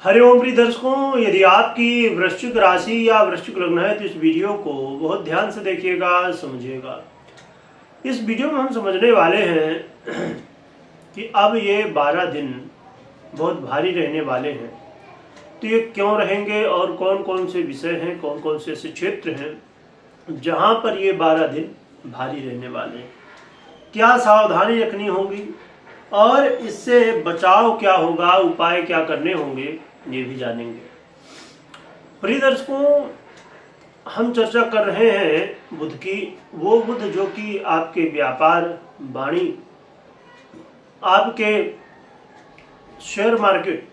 हरिओम प्रिय दर्शकों, यदि आपकी वृश्चिक राशि या वृश्चिक लग्न है तो इस वीडियो को बहुत ध्यान से देखिएगा, समझिएगा। इस वीडियो में हम समझने वाले हैं कि अब ये 12 दिन बहुत भारी रहने वाले हैं। तो ये क्यों रहेंगे और कौन कौन से विषय हैं, कौन कौन से ऐसे क्षेत्र हैं जहाँ पर ये 12 दिन भारी रहने वाले हैं, क्या सावधानी रखनी होगी और इससे बचाव क्या होगा, उपाय क्या करने होंगे, ये भी जानेंगे। प्रिय दर्शकों, हम चर्चा कर रहे हैं बुध की। वो बुध जो कि आपके व्यापार, वाणी, आपके शेयर मार्केट,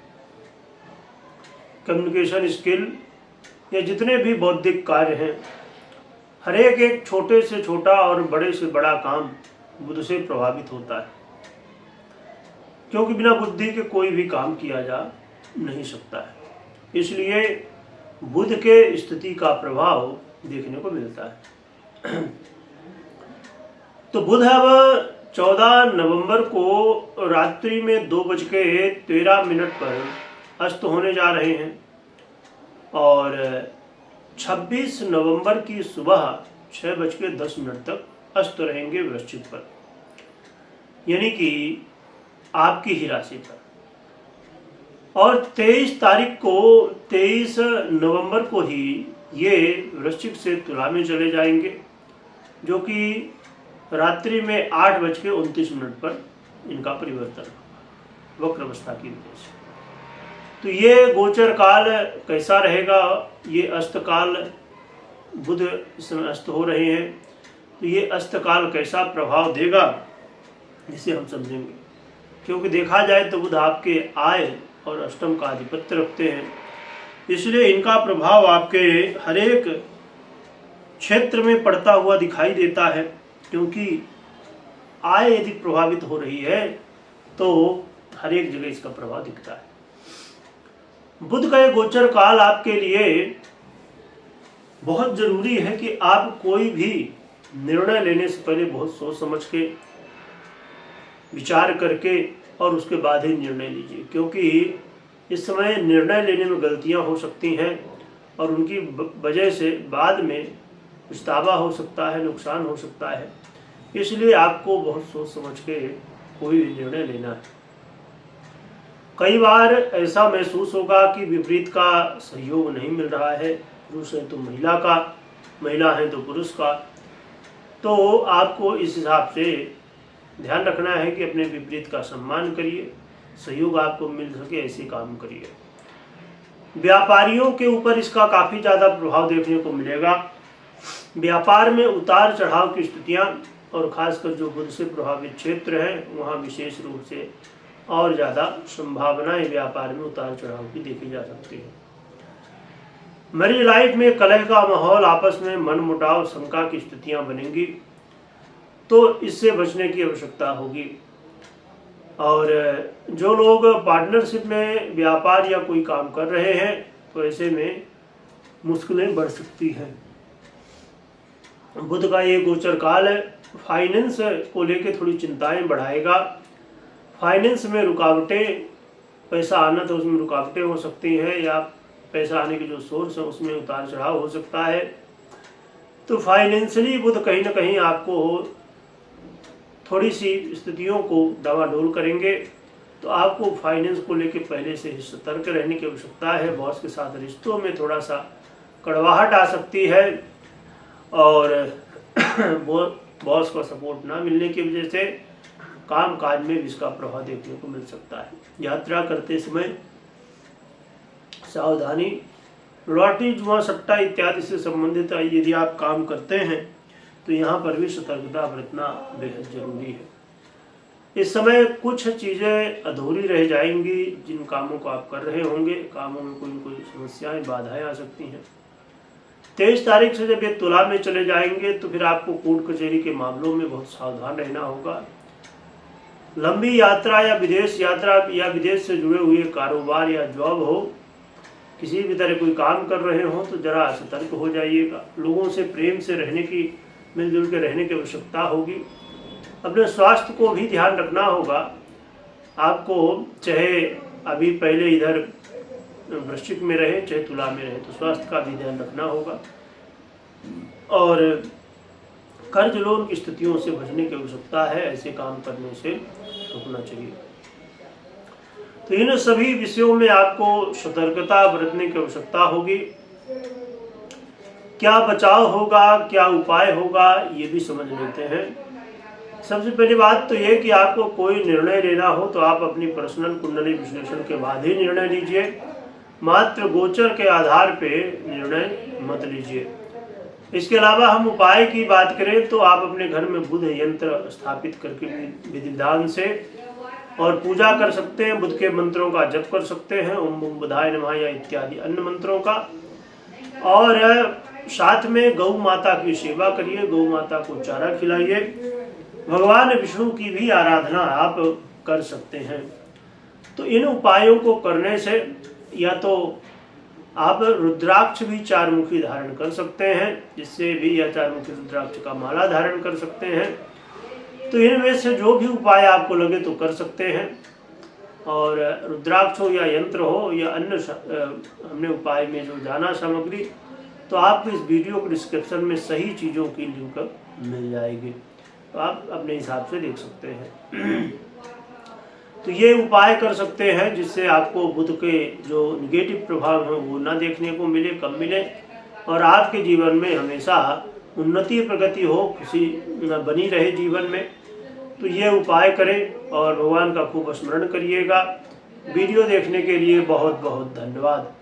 कम्युनिकेशन स्किल या जितने भी बौद्धिक कार्य हैं, हर एक छोटे से छोटा और बड़े से बड़ा काम बुध से प्रभावित होता है, क्योंकि बिना बुद्धि के कोई भी काम किया जा नहीं सकता है। इसलिए बुध के स्थिति का प्रभाव देखने को मिलता है। तो बुध अब 14 नवंबर को रात्रि में 2:13 पर अस्त होने जा रहे हैं और 26 नवंबर की सुबह 6:10 तक अस्त रहेंगे वृश्चिक पर, यानी कि आपकी ही राशि पर। और 23 नवंबर को ही ये वृश्चिक से तुला में चले जाएंगे, जो कि रात्रि में 8:29 पर इनका परिवर्तन होगा वक्र अवस्था की वजह से। तो ये गोचर काल कैसा रहेगा, ये अस्त काल, बुध इस समय अस्त हो रहे हैं, तो ये अस्त काल कैसा प्रभाव देगा जिसे हम समझेंगे। क्योंकि देखा जाए तो बुध आपके आय और अष्टम का आधिपत्य रखते हैं, इसलिए इनका प्रभाव आपके हर एक क्षेत्र में पड़ता हुआ दिखाई देता है। क्योंकि आय यदि प्रभावित हो रही है तो हर एक जगह इसका प्रभाव दिखता है। बुध का ये गोचर काल आपके लिए बहुत जरूरी है कि आप कोई भी निर्णय लेने से पहले बहुत सोच समझ के, विचार करके और उसके बाद ही निर्णय लीजिए। क्योंकि इस समय निर्णय लेने में गलतियां हो सकती हैं और उनकी वजह से बाद में पछतावा हो सकता है, नुकसान हो सकता है। इसलिए आपको बहुत सोच समझ के कोई भी निर्णय लेना है। कई बार ऐसा महसूस होगा कि विपरीत का सहयोग नहीं मिल रहा है, पुरुष है तो महिला का, महिला है तो पुरुष का। तो आपको इस हिसाब से ध्यान रखना है कि अपने विपरीत का सम्मान करिए, सहयोग आपको मिल सके ऐसे काम करिए। व्यापारियों के ऊपर इसका काफ़ी ज़्यादा प्रभाव देखने को मिलेगा। व्यापार में उतार चढ़ाव की स्थितियाँ, और ख़ासकर जो बुध से प्रभावित क्षेत्र है वहाँ विशेष रूप से और ज़्यादा संभावनाएं व्यापार में उतार चढ़ाव की देखी जा सकती है। मैरिज लाइफ में कलह का माहौल, आपस में मनमुटाव, शंका की स्थितियाँ बनेंगी, तो इससे बचने की आवश्यकता होगी। और जो लोग पार्टनरशिप में व्यापार या कोई काम कर रहे हैं तो ऐसे में मुश्किलें बढ़ सकती हैं। बुध का ये गोचर काल है, फाइनेंस को लेके थोड़ी चिंताएं बढ़ाएगा। फाइनेंस में रुकावटें, पैसा आना तो उसमें रुकावटें हो सकती हैं, या पैसा आने के जो सोर्स है उसमें उतार चढ़ाव हो सकता है। तो फाइनेंशियली बुध कहीं ना कहीं आपको थोड़ी सी स्थितियों को डावाडोल करेंगे। तो आपको फाइनेंस को लेकर पहले से ही सतर्क रहने की आवश्यकता है। बॉस के साथ रिश्तों में थोड़ा सा कड़वाहट आ सकती है और बॉस का सपोर्ट ना मिलने की वजह से काम काज में भी इसका प्रभाव देखने को मिल सकता है। यात्रा करते समय सावधानी, लॉटरी, जुआ, सट्टा इत्यादि से संबंधित यदि आप काम करते हैं तो यहाँ पर भी सतर्कता बरतना बेहद जरूरी है। इस समय कुछ चीज़ें अधूरी रह जाएंगी, जिन कामों को आप कर रहे होंगे, कामों में कोई कोई समस्याएं, बाधाएं आ सकती हैं। 23 तारीख से जब ये तुला में चले जाएंगे तो फिर आपको कोर्ट कचहरी के मामलों में बहुत सावधान रहना होगा। लंबी यात्रा या विदेश यात्रा या विदेश से जुड़े हुए कारोबार या जॉब हो, किसी भी तरह कोई काम कर रहे हो तो जरा सतर्क हो जाइएगा। लोगों से प्रेम से रहने की, मिलजुल के रहने की आवश्यकता होगी। अपने स्वास्थ्य को भी ध्यान रखना होगा आपको। चाहे अभी पहले इधर वृश्चिक में रहे चाहे तुला में रहे, तो स्वास्थ्य का भी ध्यान रखना होगा। और कर्ज लोन की स्थितियों से बचने की आवश्यकता है, ऐसे काम करने से रुकना चाहिए। तो इन सभी विषयों में आपको सतर्कता बरतने की आवश्यकता होगी। क्या बचाव होगा, क्या उपाय होगा, ये भी समझ लेते हैं। सबसे पहली बात तो ये कि आपको कोई निर्णय लेना हो तो आप अपनी पर्सनल कुंडली विश्लेषण के बाद ही निर्णय लीजिए, मात्र गोचर के आधार पे निर्णय मत लीजिए। इसके अलावा हम उपाय की बात करें तो आप अपने घर में बुध यंत्र स्थापित करके विधि विधान से और पूजा कर सकते हैं, बुध के मंत्रों का जप कर सकते हैं, ओम बम बुधाय नमः या इत्यादि अन्य मंत्रों का। और साथ में गौ माता की सेवा करिए, गौ माता को चारा खिलाइए, भगवान विष्णु की भी आराधना आप कर सकते हैं। तो इन उपायों को करने से या तो आप रुद्राक्ष भी 4 मुखी धारण कर सकते हैं, जिससे भी या 4 मुखी रुद्राक्ष का माला धारण कर सकते हैं। तो इनमें से जो भी उपाय आपको लगे तो कर सकते हैं। और रुद्राक्ष हो या यंत्र हो या अन्य हमने उपाय में जो जाना सामग्री, तो आपको इस वीडियो के डिस्क्रिप्शन में सही चीज़ों की लिंक मिल जाएगी, तो आप अपने हिसाब से देख सकते हैं। तो ये उपाय कर सकते हैं जिससे आपको बुध के जो निगेटिव प्रभाव हैं वो ना देखने को मिले, कम मिले, और आपके जीवन में हमेशा उन्नति प्रगति हो, खुशी बनी रहे जीवन में। तो ये उपाय करें और भगवान का खूब स्मरण करिएगा। वीडियो देखने के लिए बहुत बहुत धन्यवाद।